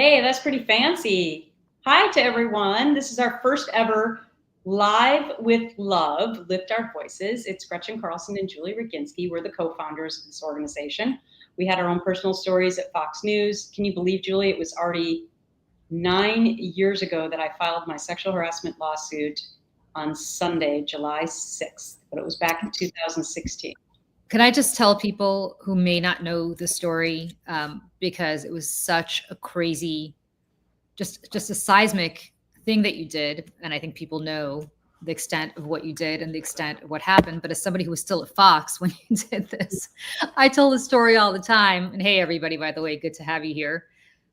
Hey, that's pretty fancy. Hi to everyone. This is our first ever Live with Love, Lift Our Voices. It's Gretchen, Carlson, and Julie Roginsky. We're the co-founders of this organization. We had our own personal stories at Fox News. Can you believe, Julie, it was already 9 years ago that I filed my sexual harassment lawsuit on Sunday, July 6th, but it was back in 2016. Can I just tell people who may not know the story, because it was such a crazy, just a seismic thing that you did, and I think people know the extent of what you did and the extent of what happened. But as somebody who was still at Fox when you did this, I tell the story all the time. And hey, everybody, by the way, good to have you here.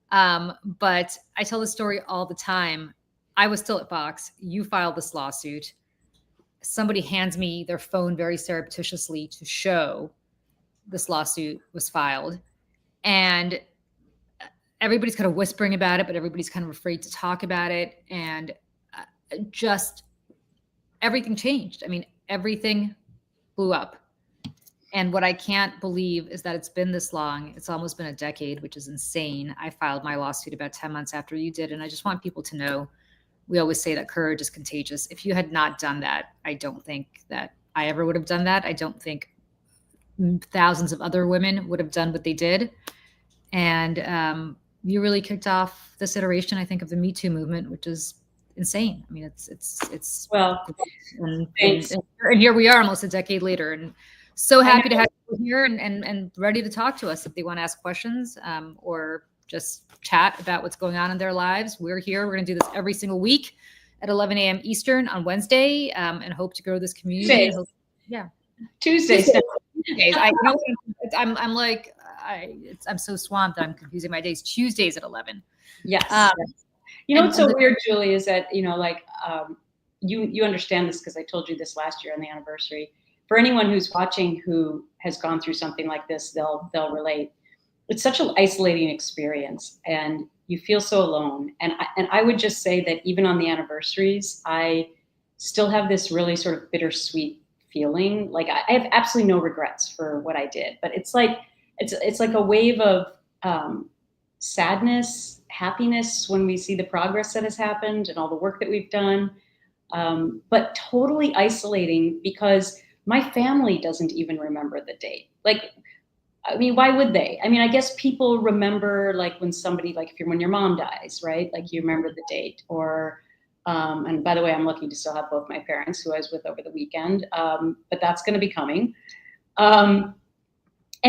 But I tell the story all the time. I was still at Fox. You filed this lawsuit. Somebody hands me their phone very surreptitiously to show this lawsuit was filed. And everybody's kind of whispering about it, but everybody's kind of afraid to talk about it. And just everything changed. I mean, everything blew up. And what I can't believe is that it's been this long. It's almost been a decade, which is insane. I filed my lawsuit about 10 months after you did. And I just want people to know, we always say that courage is contagious. If you had not done that, I don't think that I ever would have done that. I don't think thousands of other women would have done what they did. And you really kicked off this iteration, I think, of the Me Too movement, which is insane. I mean, it's well, and here we are almost a decade later, and so happy to have you here and ready to talk to us if they want to ask questions, or just chat about what's going on in their lives. We're here. We're going to do this every single week at 11 a.m. Eastern on Wednesday, and hope to grow this community. Tuesdays. I'm so swamped that I'm confusing my days. Tuesdays at 11. Yes. What's so weird, Julie, is that, you understand this because I told you this last year on the anniversary. For anyone who's watching who has gone through something like this, they'll relate. It's such an isolating experience, and you feel so alone. And I would just say that even on the anniversaries, I still have this really sort of bittersweet feeling. Like I have absolutely no regrets for what I did, but it's like a wave of sadness, happiness when we see the progress that has happened and all the work that we've done, but totally isolating because my family doesn't even remember the date. I mean, why would they? I mean, I guess people remember when somebody, when your mom dies, right? Like you remember the date, or, and by the way, I'm lucky to still have both my parents who I was with over the weekend, but that's going to be coming. And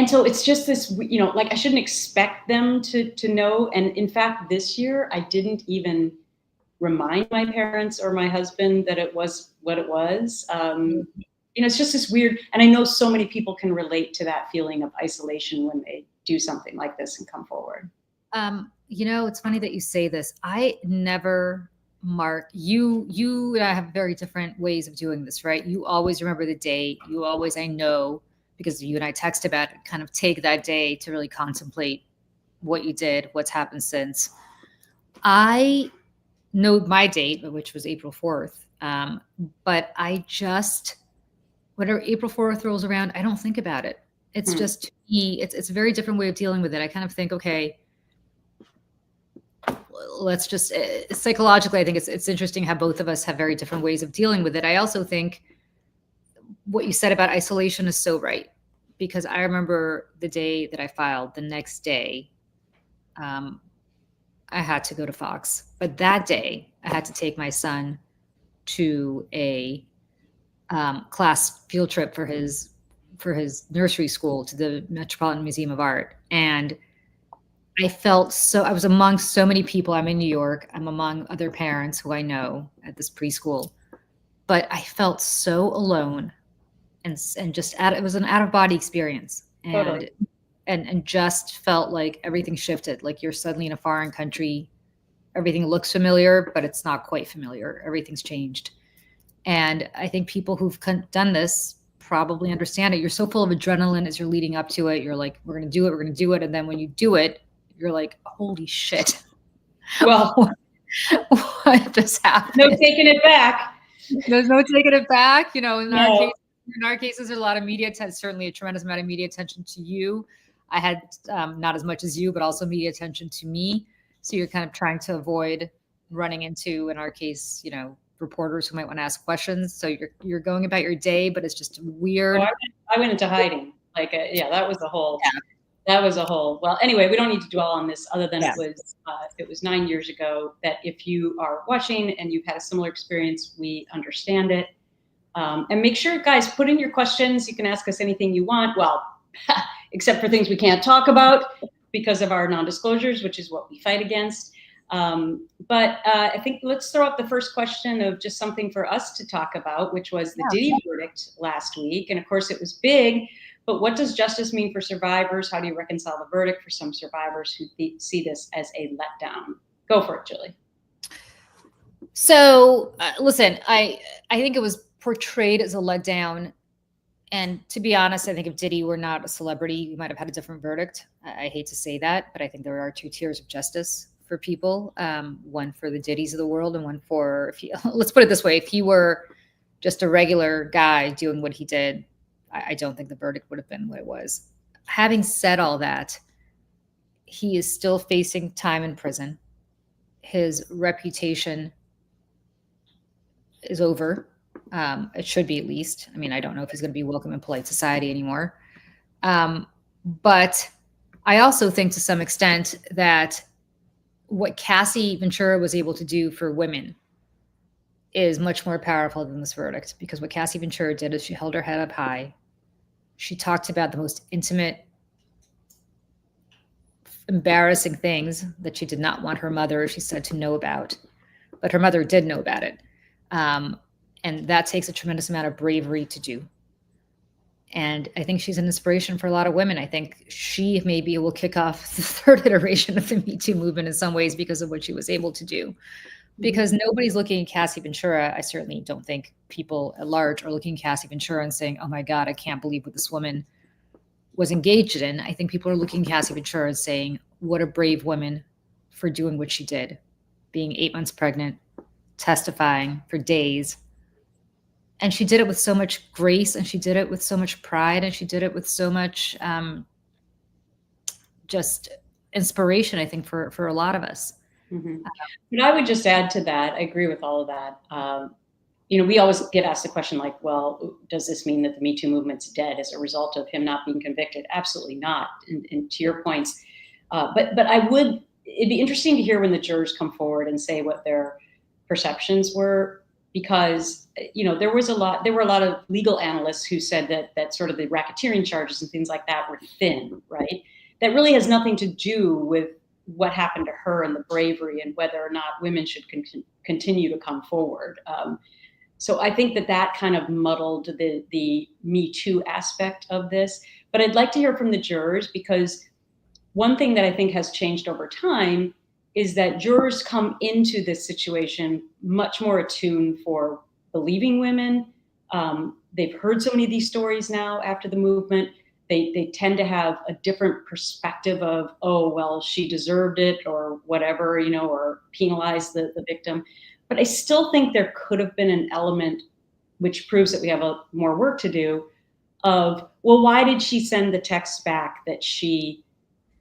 so it's just this, I shouldn't expect them to know. And in fact, this year, I didn't even remind my parents or my husband that it was what it was. It's just this weird, and I know so many people can relate to that feeling of isolation when they do something like this and come forward. It's funny that you say this. I never mark you and I have very different ways of doing this, right? You always remember the day. You always, I know, because you and I text about it, kind of take that day to really contemplate what you did, what's happened since. I know my date, which was April 4th. But I just, whenever April 4th rolls around, I don't think about it. It's just, to me, it's a very different way of dealing with it. I kind of think, okay, let's just, psychologically, I think it's interesting how both of us have very different ways of dealing with it. I also think what you said about isolation is so right, because I remember the day that I filed, the next day, I had to go to Fox, but that day I had to take my son to a class field trip for his nursery school to the Metropolitan Museum of Art. And I felt I was among so many people. I'm in New York. I'm among other parents who I know at this preschool, but I felt so alone and just it was an out of body experience. And, totally. and just felt like everything shifted. Like you're suddenly in a foreign country. Everything looks familiar, but it's not quite familiar. Everything's changed. And I think people who've done this probably understand it. You're so full of adrenaline as you're leading up to it. You're like, we're going to do it. We're going to do it. And then when you do it, you're like, holy shit. Well, what just happened? No taking it back. There's no taking it back. In our cases, there's a lot of media attention, certainly a tremendous amount of media attention to you. I had not as much as you, but also media attention to me. So you're kind of trying to avoid running into, in our case, you know, reporters who might want to ask questions. So you're going about your day, but it's just weird. So I went into hiding. Like, yeah, that was a whole. Well, anyway, we don't need to dwell on this other than it was 9 years ago. That if you are watching and you've had a similar experience, we understand it. And make sure, guys, put in your questions. You can ask us anything you want. Well, except for things we can't talk about because of our non-disclosures, which is what we fight against. But I think let's throw out the first question of just something for us to talk about, which was the Diddy verdict last week. And of course, it was big. But what does justice mean for survivors? How do you reconcile the verdict for some survivors who see this as a letdown? Go for it, Julie. So listen, I think it was portrayed as a letdown. And to be honest, I think if Diddy were not a celebrity, we might have had a different verdict. I hate to say that, but I think there are two tiers of justice for people. One for the Diddys of the world and one for, let's put it this way, if he were just a regular guy doing what he did, I don't think the verdict would have been what it was. Having said all that, he is still facing time in prison. His reputation is over. It should be, at least. I mean, I don't know if he's going to be welcome in polite society anymore. But I also think to some extent that what Cassie Ventura was able to do for women is much more powerful than this verdict, because what Cassie Ventura did is she held her head up high. She talked about the most intimate, embarrassing things that she did not want her mother, she said, to know about. But her mother did know about it. And that takes a tremendous amount of bravery to do. And I think she's an inspiration for a lot of women. I think she maybe will kick off the third iteration of the Me Too movement in some ways because of what she was able to do. Because nobody's looking at Cassie Ventura. I certainly don't think people at large are looking at Cassie Ventura and saying, oh my God, I can't believe what this woman was engaged in. I think people are looking at Cassie Ventura and saying, what a brave woman for doing what she did, being 8 months pregnant, testifying for days. And she did it with so much grace, and she did it with so much pride, and she did it with so much just inspiration, I think, for a lot of us. Mm-hmm. But I would just add to that, I agree with all of that. We always get asked the question like, well, does this mean that the Me Too movement's dead as a result of him not being convicted? Absolutely not. And to your points, but it'd be interesting to hear when the jurors come forward and say what their perceptions were, because there were a lot of legal analysts who said that sort of the racketeering charges and things like that were thin, right? That really has nothing to do with what happened to her and the bravery and whether or not women should continue to come forward. So I think that kind of muddled the Me Too aspect of this. But I'd like to hear from the jurors, because one thing that I think has changed over time is that jurors come into this situation much more attuned for believing women. They've heard so many of these stories now after the movement. They tend to have a different perspective of, oh, well, she deserved it or whatever, or penalize the victim. But I still think there could have been an element, which proves that we have more work to do, of, well, why did she send the text back that she,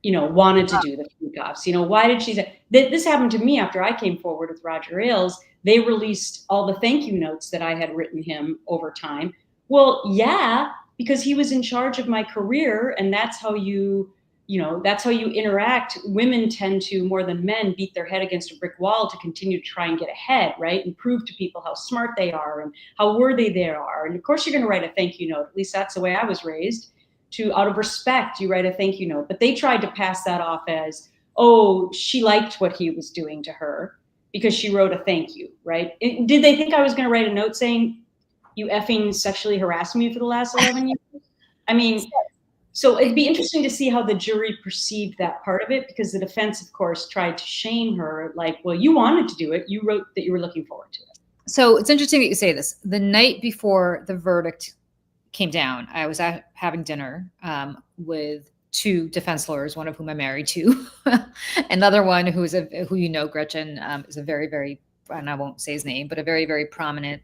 wanted to do the freak-offs? Why did she say this? Happened to me after I came forward with Roger Ailes. They released all the thank you notes that I had written him over time. Well, yeah, because he was in charge of my career, and that's how you interact. Women tend to, more than men, beat their head against a brick wall to continue to try and get ahead, right? And prove to people how smart they are and how worthy they are. And of course, you're going to write a thank you note. At least that's the way I was raised. Out of respect, you write a thank you note. But they tried to pass that off as, oh, she liked what he was doing to her because she wrote a thank you, right? Did they think I was going to write a note saying, you effing sexually harassed me for the last 11 years? I mean, so it'd be interesting to see how the jury perceived that part of it, because the defense, of course, tried to shame her, like, well, you wanted to do it. You wrote that you were looking forward to it. So it's interesting that you say this. The night before the verdict came down, I was having dinner with two defense lawyers, one of whom I'm married to. Another one who Gretchen, is a very, very, and I won't say his name, but a very, very prominent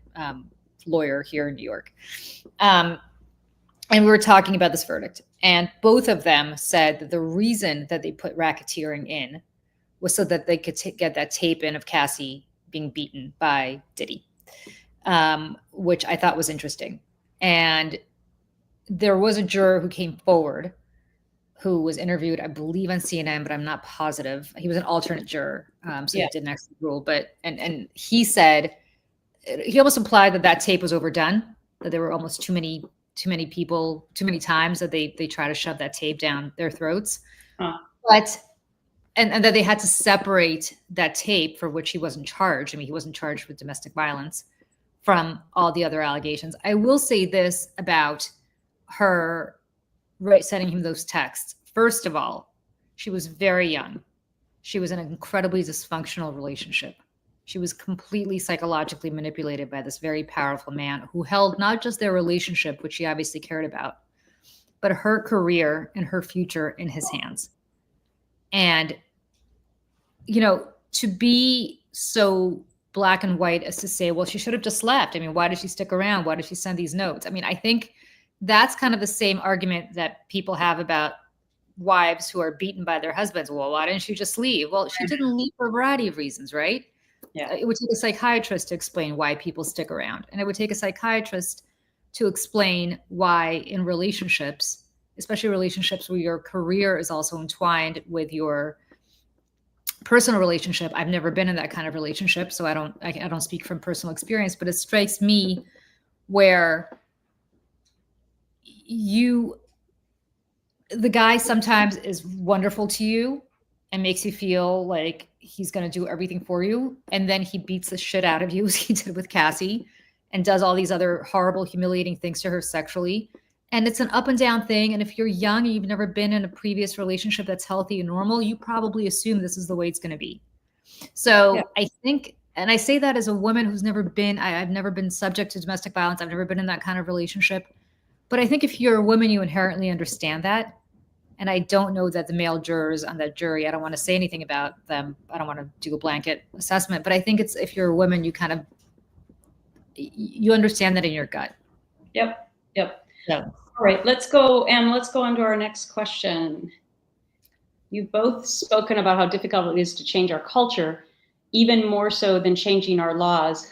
lawyer here in New York. And we were talking about this verdict. And both of them said that the reason that they put racketeering in was so that they could get that tape in of Cassie being beaten by Diddy, which I thought was interesting. And there was a juror who came forward who was interviewed, I believe, on CNN, but I'm not positive. He was an alternate juror, so he didn't actually rule. But and he said, he almost implied that that tape was overdone, that there were almost too many people, too many times that they try to shove that tape down their throats. But and that they had to separate that tape, for which he wasn't charged. I mean, he wasn't charged with domestic violence, from all the other allegations. I will say this about her sending him those texts. First of all, she was very young. She was in an incredibly dysfunctional relationship. She was completely psychologically manipulated by this very powerful man who held not just their relationship, which she obviously cared about, but her career and her future in his hands. And, you know, to be so black and white as to say, well, she should have just left. I mean, why did she stick around? Why did she send these notes? I mean, I think that's kind of the same argument that people have about wives who are beaten by their husbands. Well, why didn't she just leave? Well, she didn't leave for a variety of reasons, right? Yeah. It would take a psychiatrist to explain why people stick around. And it would take a psychiatrist to explain why in relationships, especially relationships where your career is also entwined with your personal relationship. I've never been in that kind of relationship, so I don't speak from personal experience, but it strikes me where the guy sometimes is wonderful to you and makes you feel like he's going to do everything for you. And then he beats the shit out of you, as he did with Cassie, and does all these other horrible, humiliating things to her sexually. And it's an up and down thing. And if you're young and you've never been in a previous relationship that's healthy and normal, you probably assume this is the way it's going to be. So I think, and I say that as a woman who's never been, I've never been subject to domestic violence. I've never been in that kind of relationship. But I think if you're a woman, you inherently understand that. And I don't know that the male jurors on that jury, I don't want to say anything about them. I don't want to do a blanket assessment, but I think it's, if you're a woman, you understand that in your gut. Yep. Yeah. All right, let's go on to our next question. You've both spoken about how difficult it is to change our culture, even more so than changing our laws.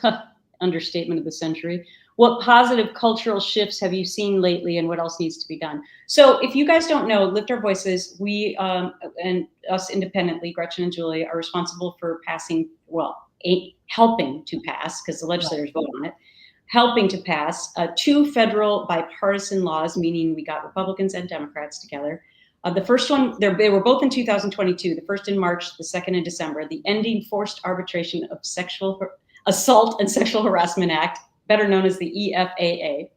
Understatement of the century. What positive cultural shifts have you seen lately, and what else needs to be done? So if you guys don't know, Lift Our Voices, we and us independently, Gretchen and Julie, are responsible for passing, helping to pass, because the legislators vote on it, helping to pass 2 federal bipartisan laws, meaning we got Republicans and Democrats together. The first one, they were both in 2022, the first in March, the second in December, the Ending Forced Arbitration of Sexual Assault and Sexual Harassment Act, better known as the EFAA,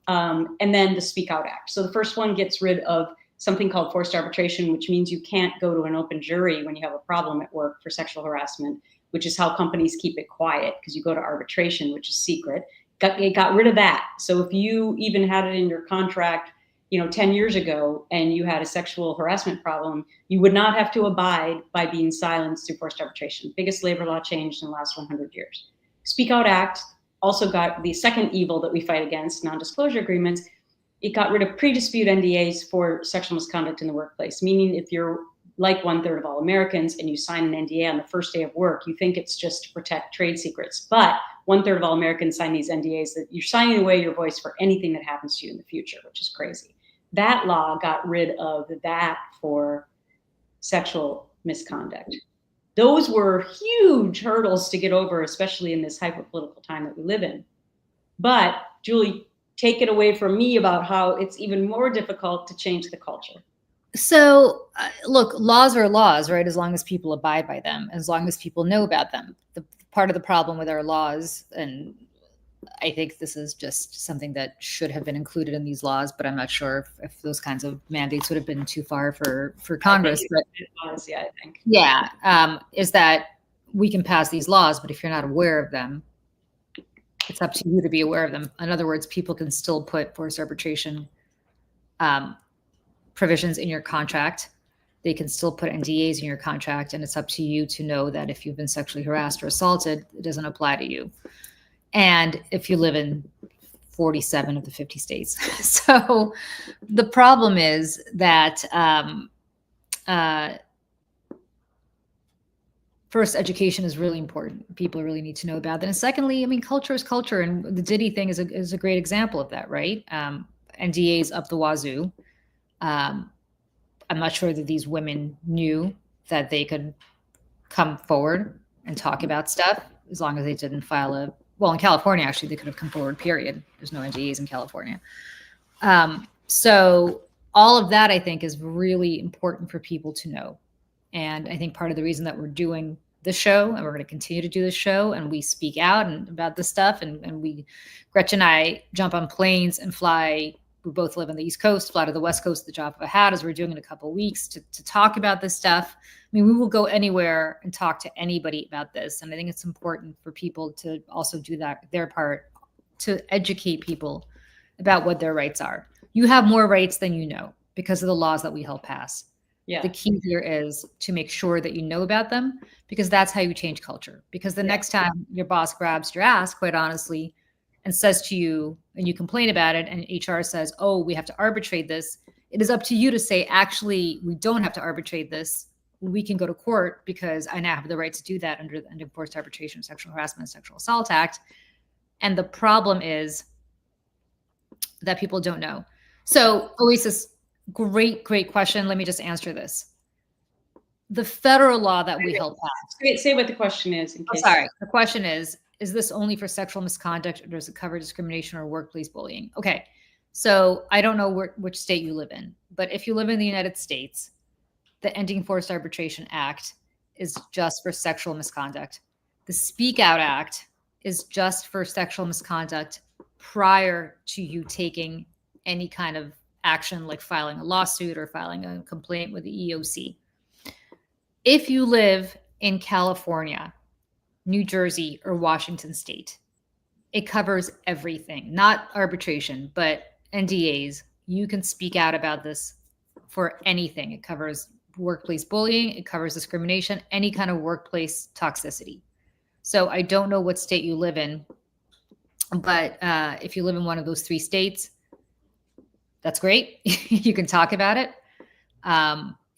and then the Speak Out Act. So the first one gets rid of something called forced arbitration, which means you can't go to an open jury when you have a problem at work for sexual harassment, which is how companies keep it quiet, because you go to arbitration, which is secret. It got rid of that. So if you even had it in your contract, 10 years ago, and you had a sexual harassment problem, you would not have to abide by being silenced through forced arbitration. Biggest labor law change in the last 100 years. Speak Out Act also got the second evil that we fight against, non-disclosure agreements. It got rid of pre-dispute NDAs for sexual misconduct in the workplace, meaning if you're like 1/3 of all Americans and you sign an NDA on the first day of work, you think it's just to protect trade secrets. But 1/3 of all Americans sign these NDAs that you're signing away your voice for anything that happens to you in the future, which is crazy. That law got rid of that for sexual misconduct. Those were huge hurdles to get over, especially in this hyper-political time that we live in. But Julie, take it away from me about how it's even more difficult to change the culture. So look, laws are laws, right? As long as people abide by them, as long as people know about them. The part of the problem with our laws, and I think this is just something that should have been included in these laws, but I'm not sure if those kinds of mandates would have been too far for Congress. But it was, I think. Yeah, is that we can pass these laws, but if you're not aware of them, it's up to you to be aware of them. In other words, people can still put forced arbitration provisions in your contract. They can still put NDAs in your contract, and it's up to you to know that if you've been sexually harassed or assaulted, it doesn't apply to you. And if you live in 47 of the 50 states. So the problem is that first, education is really important. People really need to know about that. And secondly, I mean, culture is culture. And the Diddy thing is a great example of that, right? NDAs up the wazoo. I'm not sure that these women knew that they could come forward and talk about stuff as long as they didn't file well, in California, actually, they could have come forward, period. There's no NDAs in California. So all of that, I think, is really important for people to know. And I think part of the reason that we're doing this show, and we're going to continue to do this show, and we speak out and about this stuff, and Gretchen and I jump on planes and fly. We both live on the East Coast, fly to the West Coast at the drop of a hat, as we're doing in a couple of weeks to talk about this stuff. I mean, we will go anywhere and talk to anybody about this. And I think it's important for people to also do their part, to educate people about what their rights are. You have more rights than you know because of the laws that we help pass. Yeah. The key here is to make sure that you know about them, because that's how you change culture. Because the next time your boss grabs your ass, quite honestly, and says to you, and you complain about it, and HR says, oh, we have to arbitrate this, it is up to you to say, actually, we don't have to arbitrate this. We can go to court because I now have the right to do that under the Enforced Arbitration of Sexual Harassment and Sexual Assault Act. And the problem is that people don't know. So, Oasis, great question. Let me just answer this. The federal law that we help pass. Say what the question is. Sorry. The question is this only for sexual misconduct, or does it cover discrimination or workplace bullying? Okay. So I don't know which state you live in, but if you live in the United States, the Ending Forced Arbitration Act is just for sexual misconduct. The Speak Out Act is just for sexual misconduct prior to you taking any kind of action, like filing a lawsuit or filing a complaint with the EOC. If you live in California, New Jersey, or Washington State, it covers everything, not arbitration, but NDAs. You can speak out about this for anything. It covers workplace bullying, it covers discrimination, any kind of workplace toxicity. So I don't know what state you live in, but if you live in one of those 3 states, that's great. You can talk about it.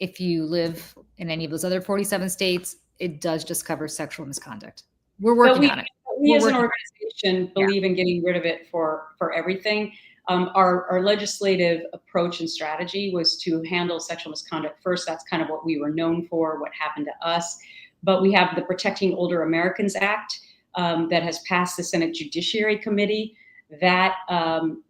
If you live in any of those other 47 states, it does just cover sexual misconduct. We're working on it. We as an organization believe in getting rid of it for everything. Our legislative approach and strategy was to handle sexual misconduct first. That's kind of what we were known for, what happened to us. But we have the Protecting Older Americans Act that has passed the Senate Judiciary Committee that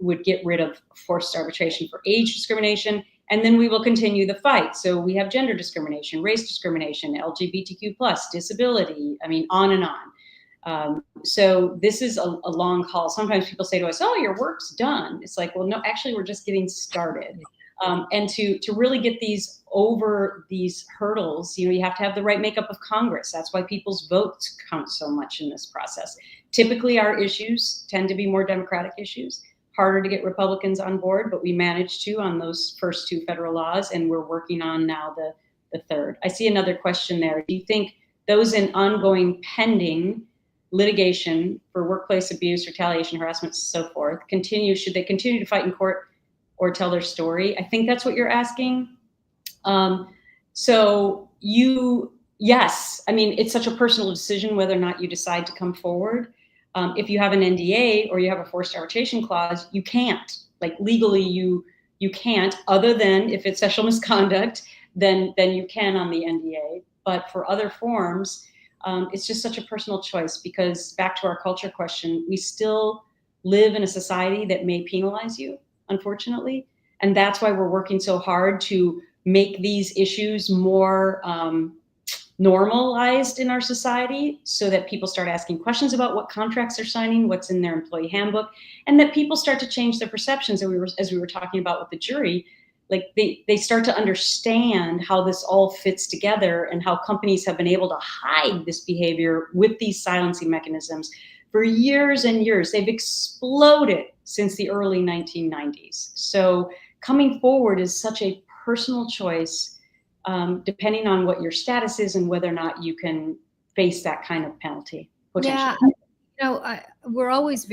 would get rid of forced arbitration for age discrimination. And then we will continue the fight. So we have gender discrimination, race discrimination, LGBTQ+, disability, I mean, on and on. So this is a long haul. Sometimes people say to us, oh, your work's done. It's like, well, no, actually, we're just getting started. And to really get these over these hurdles, you have to have the right makeup of Congress. That's why people's votes count so much in this process. Typically, our issues tend to be more Democratic issues. Harder to get Republicans on board, but we managed to on those first 2 federal laws, and we're working on now the third. I see another question there. Do you think those in ongoing pending litigation for workplace abuse, retaliation, harassment, so forth, should they continue to fight in court or tell their story? I think that's what you're asking. Yes, I mean, it's such a personal decision whether or not you decide to come forward. If you have an NDA or you have a forced arbitration clause, you can't. Like legally, you can't, other than if it's sexual misconduct, then you can on the NDA. But for other forms, it's just such a personal choice, because back to our culture question, we still live in a society that may penalize you, unfortunately. And that's why we're working so hard to make these issues more normalized in our society, so that people start asking questions about what contracts they're signing, what's in their employee handbook, and that people start to change their perceptions. And as we were talking about with the jury, like they start to understand how this all fits together and how companies have been able to hide this behavior with these silencing mechanisms for years and years. They've exploded since the early 1990s. So coming forward is such a personal choice, depending on what your status is and whether or not you can face that kind of penalty, potentially. Yeah, we're always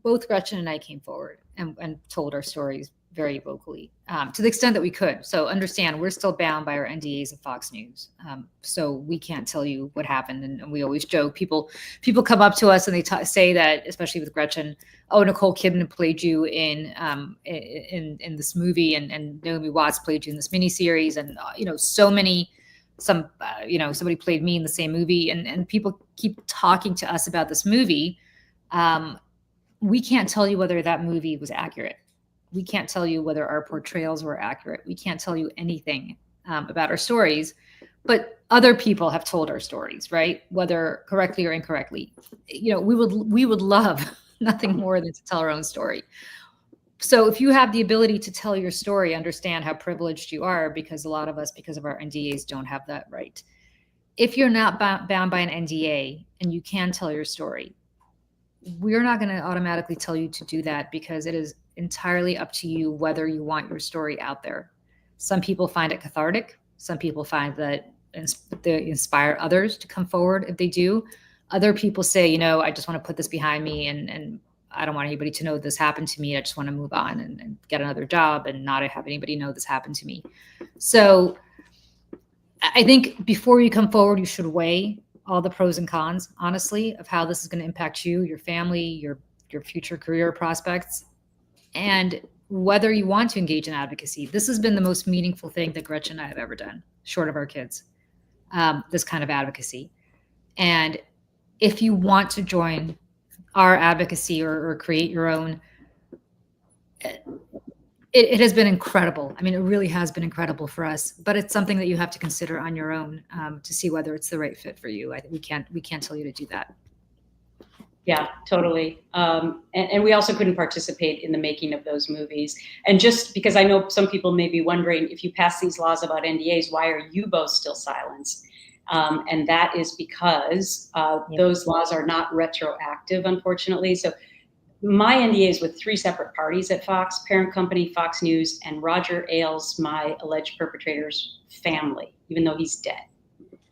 both Gretchen and I came forward and told our stories very vocally, to the extent that we could. So understand, we're still bound by our NDAs at Fox News. So we can't tell you what happened. And we always joke, people come up to us and they say that, especially with Gretchen, oh, Nicole Kidman played you in this movie, and Naomi Watts played you in this miniseries. And, somebody played me in the same movie, and people keep talking to us about this movie. We can't tell you whether that movie was accurate. We can't tell you whether our portrayals were accurate. We can't tell you anything about our stories, but other people have told our stories, right? Whether correctly or incorrectly. We would love nothing more than to tell our own story. So if you have the ability to tell your story, understand how privileged you are, because a lot of us, because of our NDAs, don't have that right. If you're not bound by an NDA and you can tell your story, we're not going to automatically tell you to do that, because it is entirely up to you whether you want your story out there. Some people find it cathartic. Some people find that they inspire others to come forward if they do. Other people say, I just want to put this behind me, and I don't want anybody to know this happened to me. I just want to move on and get another job and not have anybody know this happened to me. So I think before you come forward, you should weigh all the pros and cons, honestly, of how this is going to impact you, your family, your future career prospects, and whether you want to engage in advocacy. This has been the most meaningful thing that Gretchen and I have ever done, short of our kids, this kind of advocacy. And if you want to join our advocacy or create your own, it has been incredible. I mean, it really has been incredible for us, but it's something that you have to consider on your own to see whether it's the right fit for you. I think we can't tell you to do that. Yeah, totally. And we also couldn't participate in the making of those movies. And just because I know some people may be wondering, if you pass these laws about NDAs, why are you both still silenced? And that is because those laws are not retroactive, unfortunately. So my NDA is with 3 separate parties at Fox: parent company, Fox News, and Roger Ailes, my alleged perpetrator's family, even though he's dead.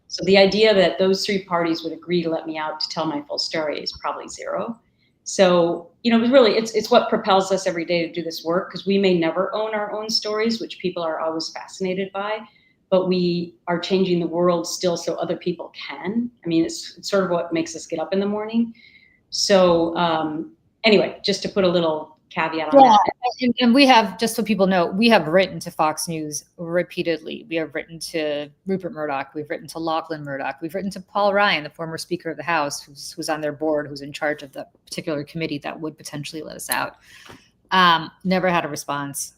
So the idea that those 3 parties would agree to let me out to tell my full story is probably zero. So, really, it's what propels us every day to do this work, because we may never own our own stories, which people are always fascinated by, but we are changing the world still so other people can. I mean, it's sort of what makes us get up in the morning. So anyway, just to put a little caveat on that. And we have, just so people know, we have written to Fox News repeatedly. We have written to Rupert Murdoch. We've written to Lachlan Murdoch. We've written to Paul Ryan, the former Speaker of the House, who's on their board, who's in charge of the particular committee that would potentially let us out. Never had a response,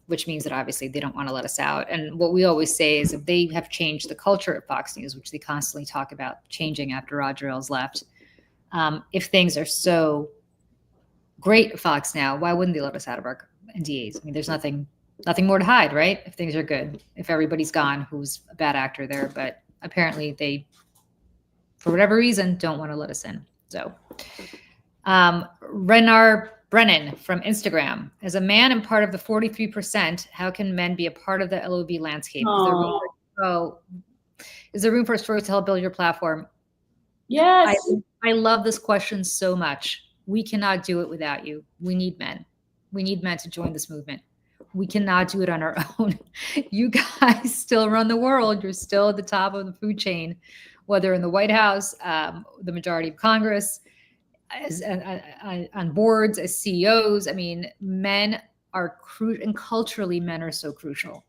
which means that obviously they don't want to let us out. And what we always say is, if they have changed the culture at Fox News, which they constantly talk about changing after Roger Ailes left, if things are so great at Fox now, why wouldn't they let us out of our NDAs? I mean, there's nothing more to hide, right? If things are good, if everybody's gone who's a bad actor there, but apparently they, for whatever reason, don't want to let us in. So Renar Brennan from Instagram: as a man and part of the 43%, how can men be a part of the LOV landscape? Is there room for a story to help build your platform? Yes. I love this question so much. We cannot do it without you. We need men. We need men to join this movement. We cannot do it on our own. You guys still run the world. You're still at the top of the food chain, whether in the White House, the majority of Congress, on boards, as CEOs. I mean, men are crucial, and culturally, men are so crucial.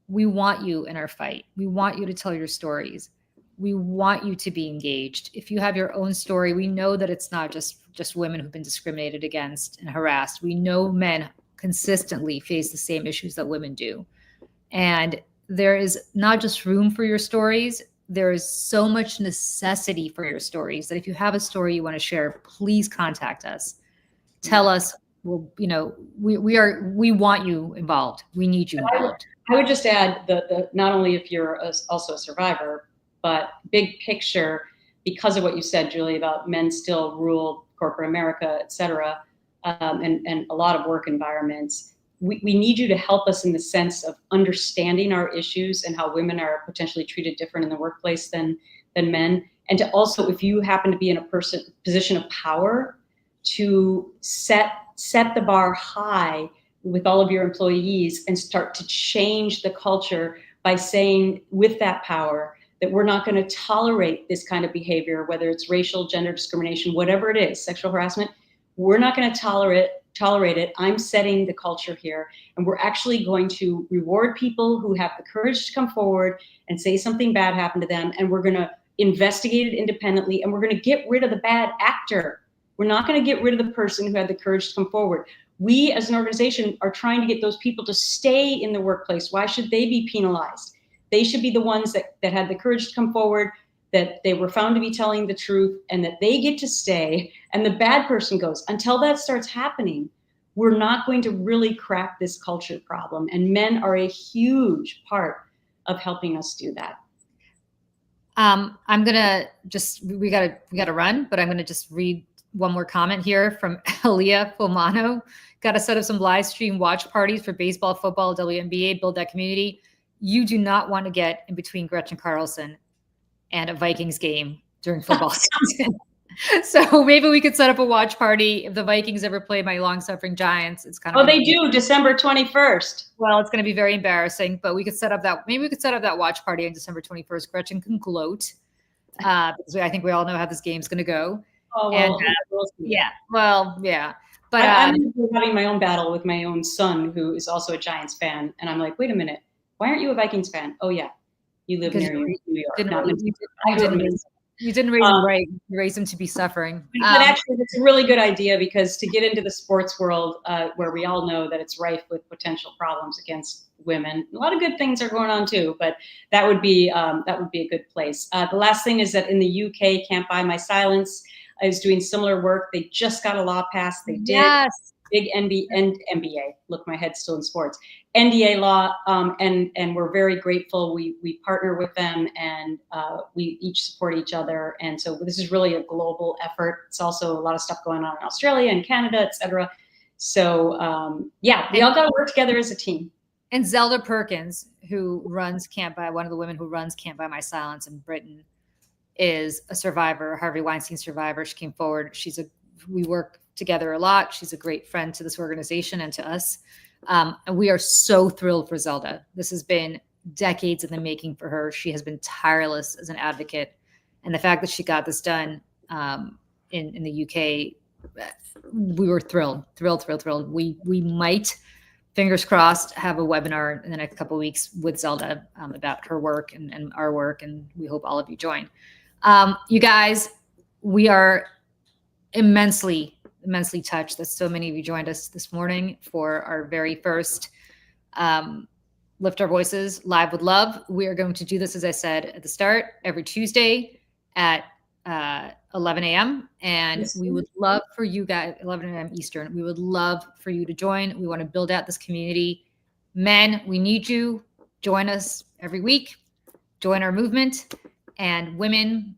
We want you in our fight. We want you to tell your stories. We want you to be engaged. If you have your own story, we know that it's not just women who've been discriminated against and harassed. We know men consistently face the same issues that women do. And there is not just room for your stories, there is so much necessity for your stories that if you have a story you want to share, please contact us. Tell us. Well, we want you involved. We need you involved. I would just add the not only if you're also a survivor, but big picture, because of what you said, Julie, about men still rule corporate America, et cetera, and a lot of work environments. We need you to help us in the sense of understanding our issues and how women are potentially treated different in the workplace than men. And to also, if you happen to be in a position of power, to set the bar high with all of your employees and start to change the culture by saying with that power that we're not going to tolerate this kind of behavior, whether it's racial, gender discrimination, whatever it is, sexual harassment, we're not going to tolerate it. I'm setting the culture here. And we're actually going to reward people who have the courage to come forward and say something bad happened to them. And we're going to investigate it independently. And we're going to get rid of the bad actor. We're not going to get rid of the person who had the courage to come forward. We as an organization are trying to get those people to stay in the workplace. Why should they be penalized? They should be the ones that had the courage to come forward, that they were found to be telling the truth, and that they get to stay, and the bad person goes. Until that starts happening, we're not going to really crack this culture problem. And men are a huge part of helping us do that. I'm gonna just, we gotta run, but I'm gonna just read one more comment here from Elia Fulmano. Got to set up some live stream watch parties for baseball, football, WNBA, build that community. You do not want to get in between Gretchen Carlson and a Vikings game during football season. So maybe we could set up a watch party if the Vikings ever play my long-suffering Giants. It's kind of they do, December 21st. Well, it's going to be very embarrassing, but we could set up that. Maybe we could set up that watch party on December 21st. Gretchen can gloat because I think we all know how this game's going to go. Oh, well, and, yeah. But I'm having my own battle with my own son, who is also a Giants fan, and I'm like, wait a minute, why aren't you a Vikings fan? Oh yeah, you live near New York. You didn't raise him right. You raised him to be suffering. But actually, it's a really good idea, because to get into the sports world, where we all know that it's rife with potential problems against women, a lot of good things are going on too. But that would be a good place. The last thing is that in the UK, Can't Buy My Silence is doing similar work. They just got a law passed. They did. Big NBA. Look, my head's still in sports. NDA law, and we're very grateful. We partner with them, and we each support each other. And so this is really a global effort. It's also a lot of stuff going on in Australia and Canada, et cetera. So we all got to work together as a team. And Zelda Perkins, who runs one of the women who runs Can't Buy My Silence in Britain, is a survivor, Harvey Weinstein survivor. She came forward. We work together a lot. She's a great friend to this organization and to us. And we are so thrilled for Zelda. This has been decades in the making for her. She has been tireless as an advocate. And the fact that she got this done in the UK, we were thrilled. We might, fingers crossed, have a webinar in the next couple of weeks with Zelda about her work and our work. And we hope all of you join. You guys, we are immensely touched that so many of you joined us this morning for our very first Lift Our Voices Live with Love. We are going to do this, as I said at the start, every Tuesday at 11 a.m. And we would love for you guys, 11 a.m. Eastern, we would love for you to join. We want to build out this community. Men, we need you. Join us every week. Join our movement. And women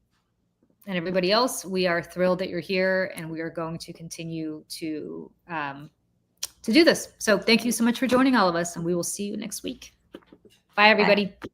and everybody else, we are thrilled that you're here, and we are going to continue to do this. So thank you so much for joining all of us, and we will see you next week. Bye, everybody. Bye.